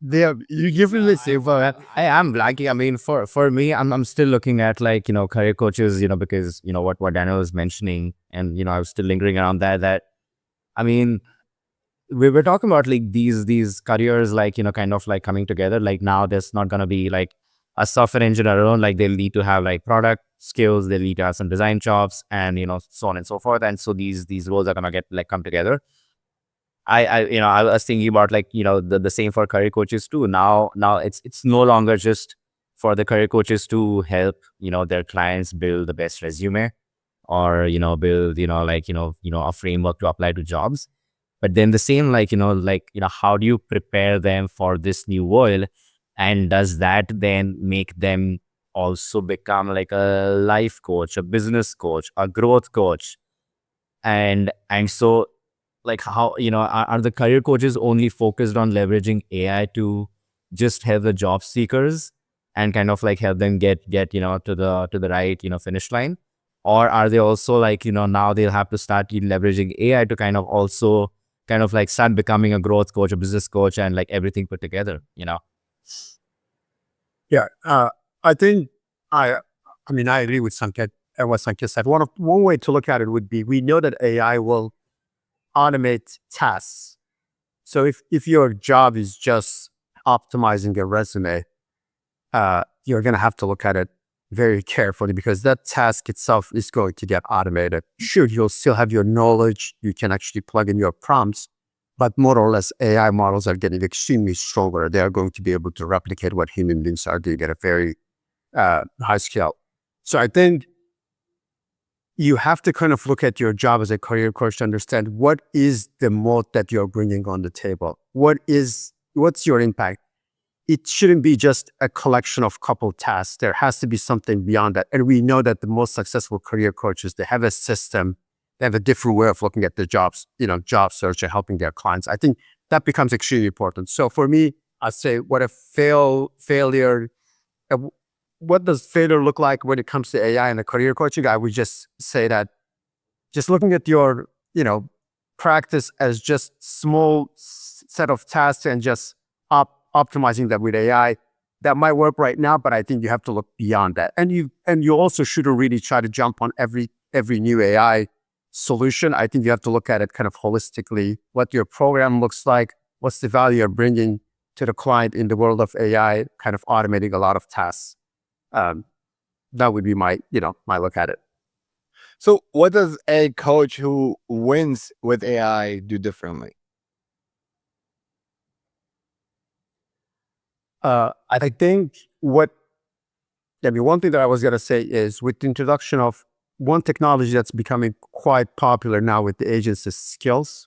Yeah, you give me this info. I am lagging. I mean, for me, I'm still looking at career coaches, because what Daniel was mentioning, and I was still lingering around that. I mean, we were talking about like these careers, kind of like coming together. Like now, there's not gonna be like a software engineer alone. Like they'll need to have like product skills. They'll need to have some design jobs, and so on and so forth. And so these roles are gonna get come together. I was thinking about the same for career coaches too. Now it's no longer just for the career coaches to help their clients build the best resume, or build a framework to apply to jobs. But then the same how do you prepare them for this new world, and does that then make them also become like a life coach, a business coach, a growth coach? And so how are the career coaches only focused on leveraging AI to just help the job seekers and kind of help them get to the right finish line? Or are they also now they'll have to start leveraging AI to kind of also start becoming a growth coach, a business coach, and everything put together? Yeah, I think I agree with Sanket and what Sanket said. One way to look at it would be, we know that AI will automate tasks. So if your job is just optimizing a resume, you're going to have to look at it very carefully, because that task itself is going to get automated. Sure, you'll still have your knowledge. You can actually plug in your prompts, but more or less AI models are getting extremely stronger. They are going to be able to replicate what human beings are doing at a very high scale. So I think you have to kind of look at your job as a career coach to understand what is the moat that you're bringing on the table. What's your impact? It shouldn't be just a collection of couple tasks. There has to be something beyond that. And we know that the most successful career coaches, they have a system, they have a different way of looking at their jobs, job search and helping their clients. I think that becomes extremely important. So for me, I'd say what a failure. What does failure look like when it comes to AI and the career coaching? I would just say that just looking at your, practice as just small set of tasks and just optimizing that with AI, that might work right now, but I think you have to look beyond that. And you also shouldn't really try to jump on every new AI solution. I think you have to look at it kind of holistically, what your program looks like, what's the value you're bringing to the client in the world of AI, kind of automating a lot of tasks. That would be my look at it. So what does a coach who wins with AI do differently? I think one thing that I was going to say is with the introduction of one technology that's becoming quite popular now with the agents is skills.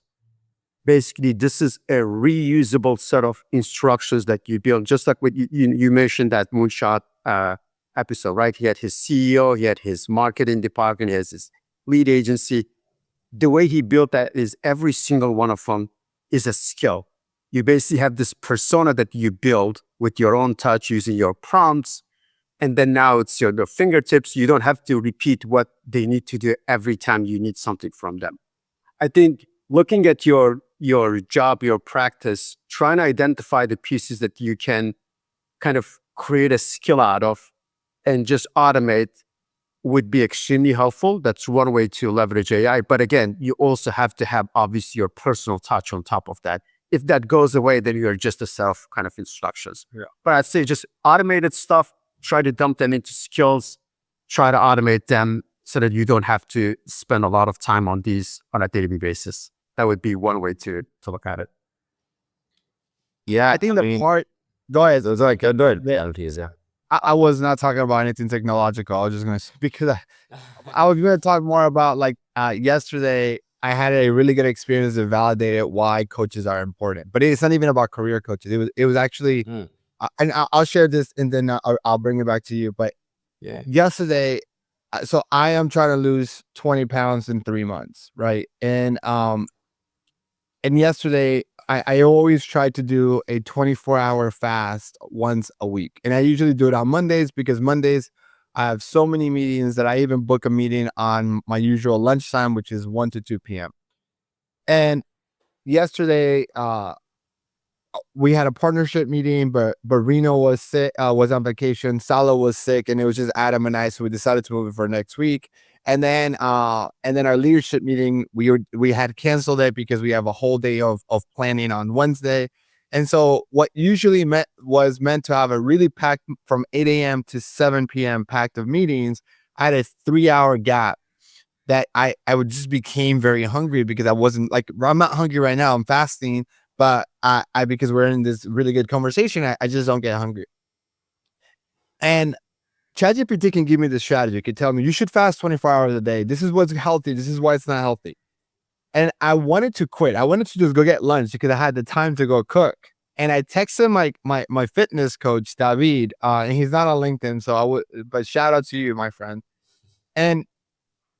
Basically, this is a reusable set of instructions that you build, just like what you mentioned that Moonshot episode, right? He had his CEO, he had his marketing department, he has his lead agency. The way he built that is every single one of them is a skill. You basically have this persona that you build with your own touch using your prompts. And then now it's your fingertips. You don't have to repeat what they need to do every time you need something from them. I think looking at your job, your practice, trying to identify the pieces that you can kind of create a skill out of and just automate would be extremely helpful. That's one way to leverage AI. But again, you also have to have obviously your personal touch on top of that. If that goes away, then you're just a self kind of instructions. Yeah. But I'd say just automated stuff, try to dump them into skills, try to automate them so that you don't have to spend a lot of time on these on a daily basis. That would be one way to look at it. Yeah, I think the part. Go ahead. Go ahead. Realities, yeah. I was not talking about anything technological. I was just going to because I was going to talk more about like yesterday. I had a really good experience that validated why coaches are important. But it's not even about career coaches. It was actually, and I'll share this and then I'll bring it back to you. But yesterday, so I am trying to lose 20 pounds in 3 months, right? And yesterday, I always try to do a 24-hour fast once a week. And I usually do it on Mondays because Mondays, I have so many meetings that I even book a meeting on my usual lunchtime, which is 1 to 2 p.m. And yesterday, we had a partnership meeting, but Reno was sick, was on vacation. Salo was sick, and it was just Adam and I. So we decided to move it for next week. And then our leadership meeting, we had canceled it because we have a whole day of planning on Wednesday. And so what usually meant to have a really packed from 8 a.m. to 7 p.m. packed of meetings. I had a 3-hour gap that I would just became very hungry because I wasn't like, I'm not hungry right now. I'm fasting, but I because we're in this really good conversation, I just don't get hungry. And ChatGPT can give me the strategy. It can tell me you should fast 24 hours a day. This is what's healthy. This is why it's not healthy. And I wanted to quit. I wanted to just go get lunch because I had the time to go cook. And I texted my fitness coach, David, and he's not on LinkedIn. So but shout out to you, my friend. And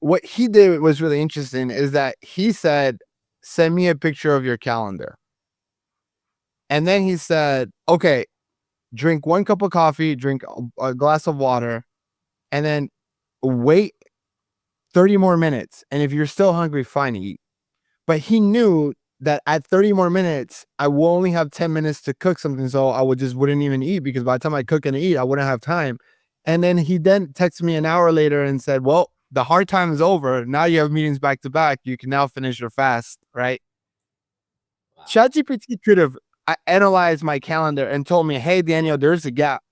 what he did was really interesting is that he said, send me a picture of your calendar. And then he said, okay, drink 1 cup of coffee, drink a glass of water, and then wait 30 more minutes. And if you're still hungry, fine, eat. But he knew that at 30 more minutes, I will only have 10 minutes to cook something. So I wouldn't even eat because by the time I cook and eat, I wouldn't have time. And then he texted me an hour later and said, well, the hard time is over. Now you have meetings back to back. You can now finish your fast, right? Wow. ChatGPT could have analyzed my calendar and told me, hey, Daniel, there's a gap.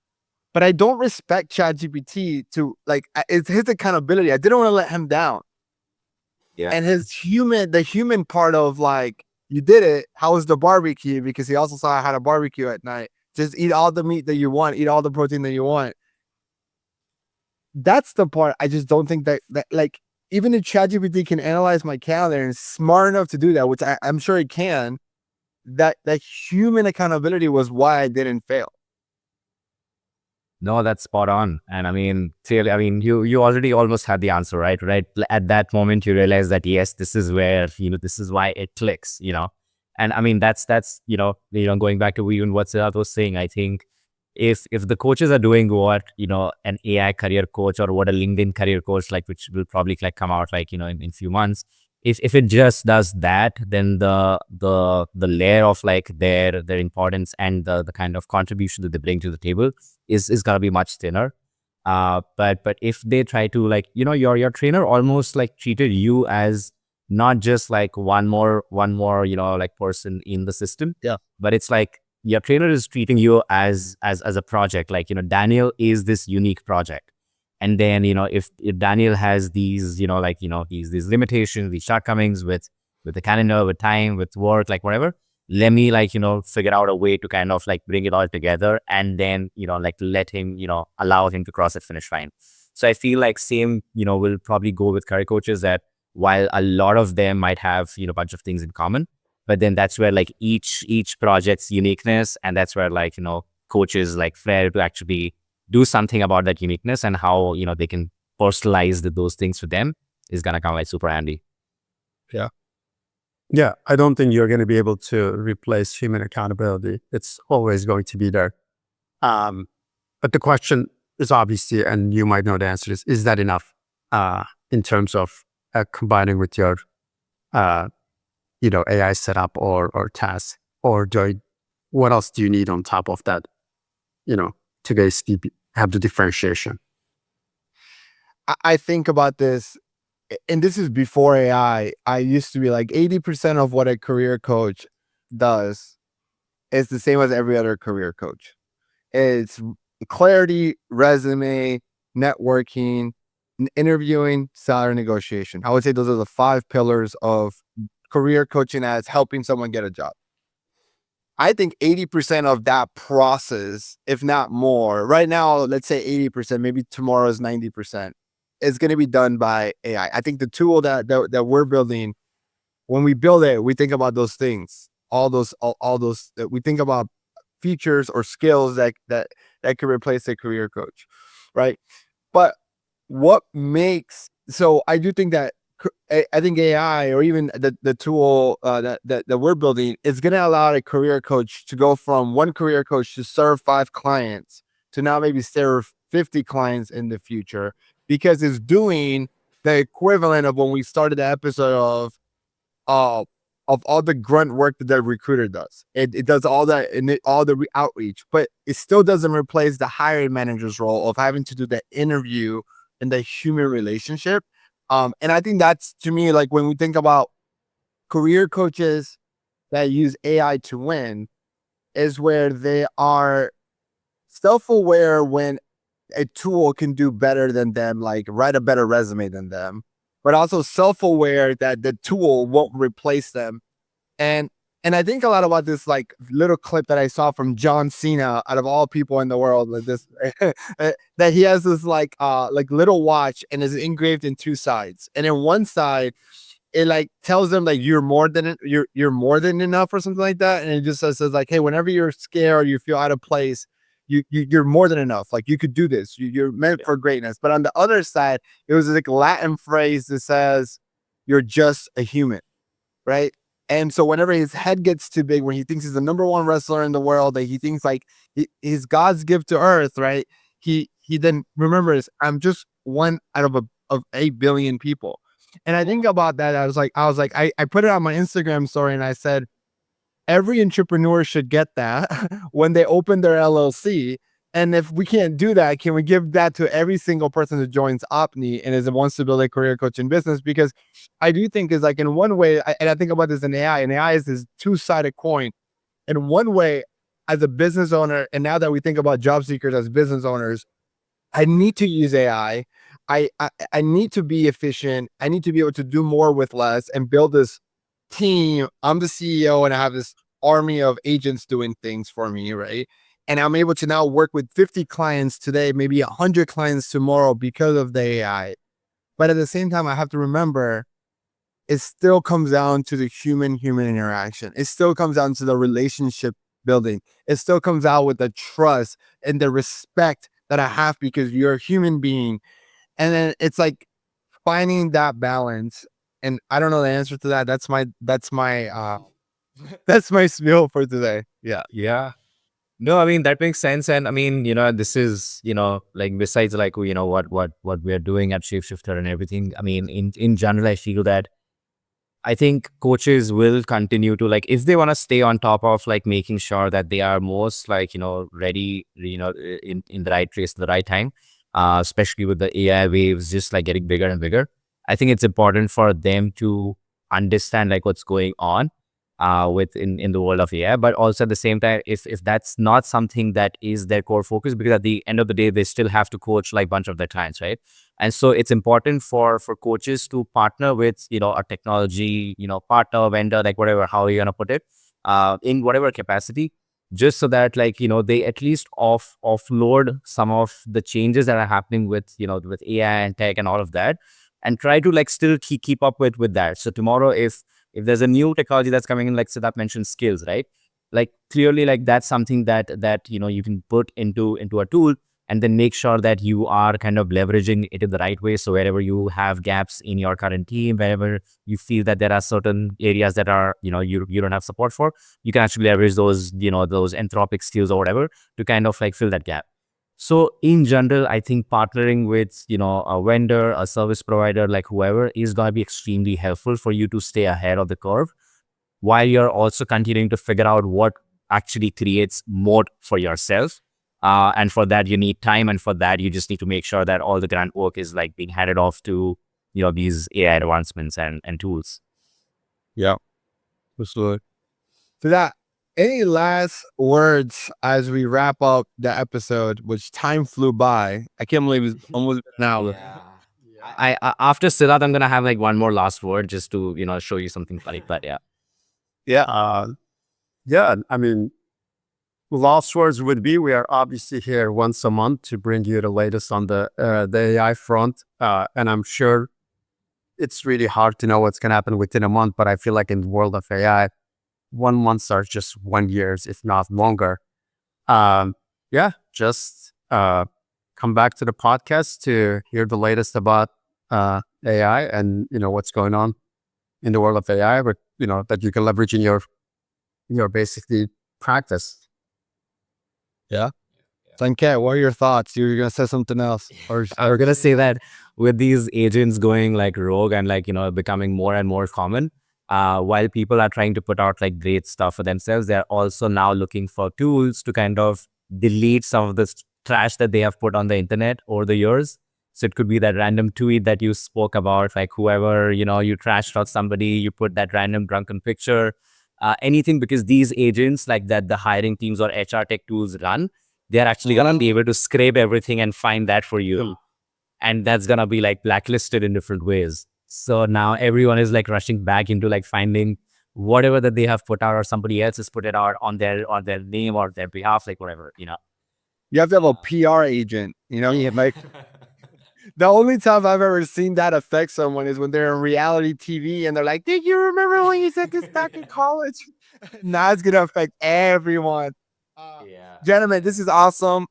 But I don't respect ChatGPT to like, it's his accountability. I didn't want to let him down. Yeah. And the human part of like, you did it. How was the barbecue? Because he also saw I had a barbecue at night. Just eat all the meat that you want, eat all the protein that you want. That's the part I just don't think that like, even if ChatGPT can analyze my calendar and is smart enough to do that, which I'm sure it can, that human accountability was why I didn't fail. No, that's spot on. And I mean, clearly, you already almost had the answer, right? Right. At that moment, you realize that, yes, this is where, this is why it clicks, And I mean, that's going back to even what Sedat was saying. I think if the coaches are doing what an AI career coach or what a LinkedIn career coach, like, which will probably like come out like in few months, if it just does that, then the layer of like their importance and the kind of contribution that they bring to the table is gonna be much thinner. But if they try to like your trainer almost like treated you as not just like one more like person in the system. Yeah. But it's like your trainer is treating you as a project. Like Daniel is this unique project. And then if Daniel has these he's these limitations, these shortcomings with the calendar, with time, with work, like whatever, let me like figure out a way to kind of like bring it all together, and then like let him allow him to cross that finish line. So I feel like same will probably go with career coaches, that while a lot of them might have a bunch of things in common, but then that's where like each project's uniqueness, and that's where like coaches like Flair to actually do something about that uniqueness, and how they can personalize those things for them is gonna come like super handy. Yeah, I don't think you're going to be able to replace human accountability. It's always going to be there. But the question is obviously, and you might know the answer is that enough in terms of combining with your, AI setup or tasks? Or what else do you need on top of that, to basically have the differentiation? I think about this, and this is before AI. I used to be like 80% of what a career coach does is the same as every other career coach. It's clarity, resume, networking, interviewing, salary negotiation. I would say those are the 5 pillars of career coaching as helping someone get a job. I think 80% of that process, if not more, right now, let's say 80%, maybe tomorrow is 90%, is going to be done by AI. I think the tool that we're building, when we build it, we think about those things, all those, we think about features or skills that can replace a career coach, right? But what makes, so I do think that I think AI, or even the tool that we're building, is going to allow a career coach to go from one career coach to serve 5 clients to now maybe serve 50 clients in the future, because it's doing the equivalent of when we started the episode uh, of all the grunt work that the recruiter does. It does all that, and all the outreach, but it still doesn't replace the hiring manager's role of having to do the interview and the human relationship. And I think that's, to me, like when we think about career coaches that use AI to win, is where they are self-aware when a tool can do better than them, like write a better resume than them, but also self-aware that the tool won't replace them. And I think a lot about this like little clip that I saw from John Cena, out of all people in the world, like this, that he has this like little watch, and is engraved in 2 sides. And in one side, it like tells them like you're more than enough, or something like that. And it just says like, hey, whenever you're scared, you feel out of place, you're more than enough. Like, you could do this. You're meant for greatness. But on the other side, it was like a Latin phrase that says, you're just a human, right? And so whenever his head gets too big, when he thinks he's the number 1 wrestler in the world, that he thinks like he's God's gift to earth, right? He then remembers, I'm just one out of 8 billion people. And I think about that. I put it on my Instagram story, and I said, every entrepreneur should get that when they open their LLC. And if we can't do that, can we give that to every single person who joins Opni and wants to build a career coaching business? Because I do think is like, in one way, and I think about this in AI, and AI is this 2-sided coin. In one way, as a business owner, and now that we think about job seekers as business owners, I need to use AI. I need to be efficient. I need to be able to do more with less and build this team. I'm the CEO, and I have this army of agents doing things for me, right? And I'm able to now work with 50 clients today, maybe 100 clients tomorrow, because of the AI. But at the same time, I have to remember, it still comes down to the human interaction. It still comes down to the relationship building. It still comes out with the trust and the respect that I have, because you're a human being. And then it's like finding that balance. And I don't know the answer to that. That's my That's my spiel for today. Yeah. Yeah. No, I mean, that makes sense. And I mean, this is, like besides like, what we're doing at Shapeshifter and everything. I mean, in general, I feel that I think coaches will continue to like, if they want to stay on top of like making sure that they are most like, ready, in the right place at the right time, especially with the AI waves just like getting bigger and bigger. I think it's important for them to understand like what's going on in the world of AI, but also at the same time, if that's not something that is their core focus, because at the end of the day, they still have to coach like a bunch of their clients, right? And so it's important for coaches to partner with, a technology, partner, vendor, like whatever, how you're gonna put it, in whatever capacity, just so that like, they at least offload some of the changes that are happening with, with AI and tech and all of that, and try to like still keep up with that. So tomorrow, if there's a new technology that's coming in, like Sedat mentioned, skills, right? Like clearly, like that's something that you can put into a tool, and then make sure that you are kind of leveraging it in the right way. So wherever you have gaps in your current team, wherever you feel that there are certain areas that are, you don't have support for, you can actually leverage those, those anthropic skills or whatever to kind of like fill that gap. So in general, I think partnering with, a vendor, a service provider, like whoever, is going to be extremely helpful for you to stay ahead of the curve, while you're also continuing to figure out what actually creates moat for yourself. And for that, you need time. And for that, you just need to make sure that all the grunt work is like being handed off to, these AI advancements and tools. Yeah. Absolutely. So that, any last words as we wrap up the episode, which time flew by. I can't believe it's almost been an hour. Yeah. After Siddharth, I'm gonna have like one more last word just to show you something funny. But yeah. Yeah. Yeah, I mean, last words would be, we are obviously here once a month to bring you the latest on the AI front. And I'm sure it's really hard to know what's going to happen within a month, but I feel like in the world of AI, 1 month are just 1 years, if not longer. Yeah, just come back to the podcast to hear the latest about AI and what's going on in the world of AI, but that you can leverage in your basically practice. Yeah. Sanket, what are your thoughts? You were going to say something else? Or I was gonna say that with these agents going like rogue and like becoming more and more common, while people are trying to put out like great stuff for themselves, they're also now looking for tools to kind of delete some of the trash that they have put on the internet over the years. So it could be that random tweet that you spoke about, like whoever you trashed out somebody, you put that random drunken picture, anything, because these agents like that the hiring teams or HR tech tools run, they're actually gonna be able to scrape everything and find that for you. And that's gonna be like blacklisted in different ways. So now everyone is like rushing back into like finding whatever that they have put out or somebody else has put it out on their name or their behalf, like whatever. you have to have a PR agent. You have like the only time I've ever seen that affect someone is when they're in reality TV and they're like, "Did you remember when you said this back in college?" Now it's gonna affect everyone. Yeah. Gentlemen, this is awesome.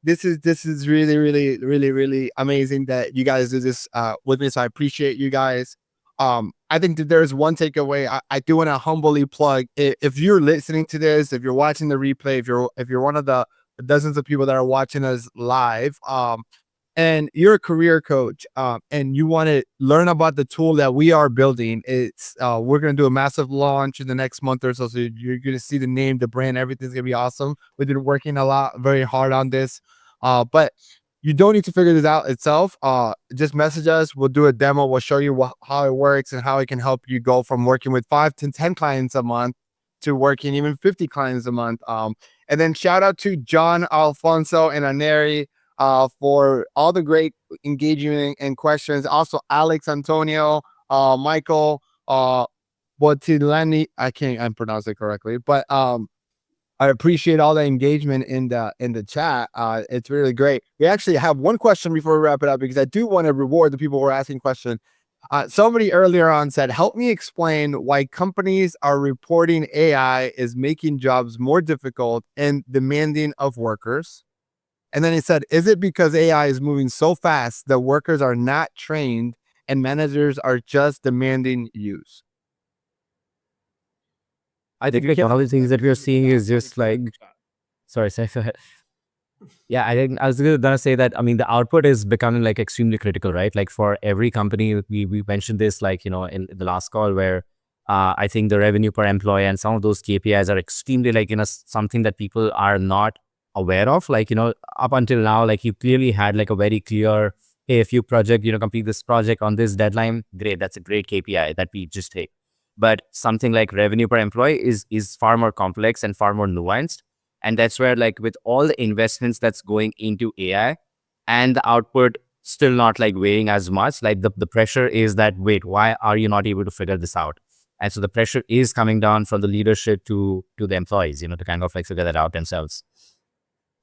This is really, really, really, really amazing that you guys do this with me. So I appreciate you guys. I think that there's one takeaway. I do want to humbly plug. If you're listening to this, if you're watching the replay, if you're one of the dozens of people that are watching us live, and you're a career coach, and you want to learn about the tool that we are building, it's we're going to do a massive launch in the next month or so. So you're going to see the name, the brand, everything's going to be awesome. We've been working a lot, very hard on this, but you don't need to figure this out itself. Just message us. We'll do a demo. We'll show you how it works and how it can help you go from working with 5 to 10 clients a month to working even 50 clients a month. And then shout out to John, Alfonso, and Aneri for all the great engagement and questions. Also, Alex, Antonio, Michael, Botilani. I can't pronounce it correctly, but I appreciate all the engagement in the chat. It's really great. We actually have one question before we wrap it up, because I do want to reward the people who are asking questions. Somebody earlier on said, "Help me explain why companies are reporting AI is making jobs more difficult and demanding of workers." And then he said, "Is it because AI is moving so fast that workers are not trained and managers are just demanding use?" I think like one of the things that we're seeing is just like, sorry, go ahead. Yeah, I think I was gonna say that, I mean, the output is becoming like extremely critical, right? Like for every company, we mentioned this, like, in the last call, where I think the revenue per employee and some of those KPIs are extremely like, something that people are not aware of. Like, up until now, like you clearly had like a very clear, hey, if you complete this project on this deadline, great, that's a great KPI that we just take. But something like revenue per employee is far more complex and far more nuanced. And that's where, like, with all the investments that's going into AI and the output still not like weighing as much, like the pressure is that, wait, why are you not able to figure this out? And so the pressure is coming down from the leadership to the employees, to kind of like figure that out themselves.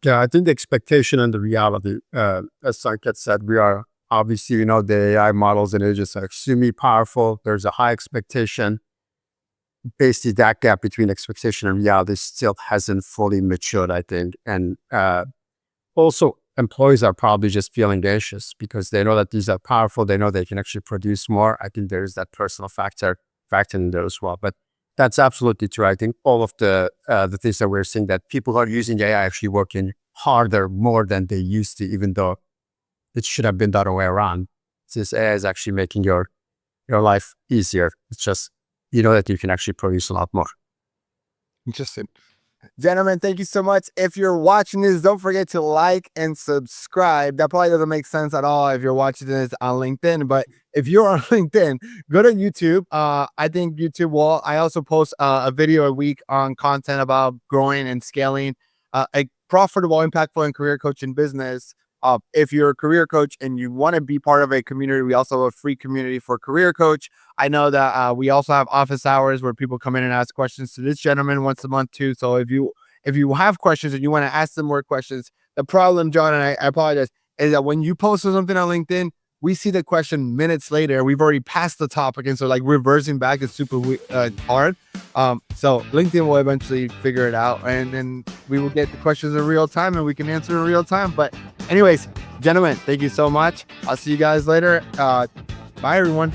Yeah, I think the expectation and the reality, as Sanket said, we are obviously, the AI models and agents are extremely powerful. There's a high expectation. Basically, that gap between expectation and reality still hasn't fully matured, I think. And also, employees are probably just feeling anxious because they know that these are powerful. They know they can actually produce more. I think there is that personal factor in there as well. But that's absolutely true. I think all of the things that we're seeing, that people are using AI actually working harder, more than they used to, even though it should have been the other way around. This AI is actually making your life easier. It's just, that you can actually produce a lot more. Interesting. Gentlemen, thank you so much. If you're watching this, don't forget to like and subscribe. That probably doesn't make sense at all if you're watching this on LinkedIn, but if you're on LinkedIn, go to YouTube. I think YouTube will. I also post a video a week on content about growing and scaling a profitable, impactful, and career coaching business. If you're a career coach and you want to be part of a community, we also have a free community for career coach. I know that we also have office hours where people come in and ask questions to this gentleman once a month too. So if you have questions and you want to ask them more questions, the problem, John, and I apologize, is that when you post something on LinkedIn, we see the question minutes later. We've already passed the topic, and so like reversing back is super hard. So LinkedIn will eventually figure it out, and then we will get the questions in real time, and we can answer in real time. But anyways, gentlemen, thank you so much. I'll see you guys later. Bye, everyone.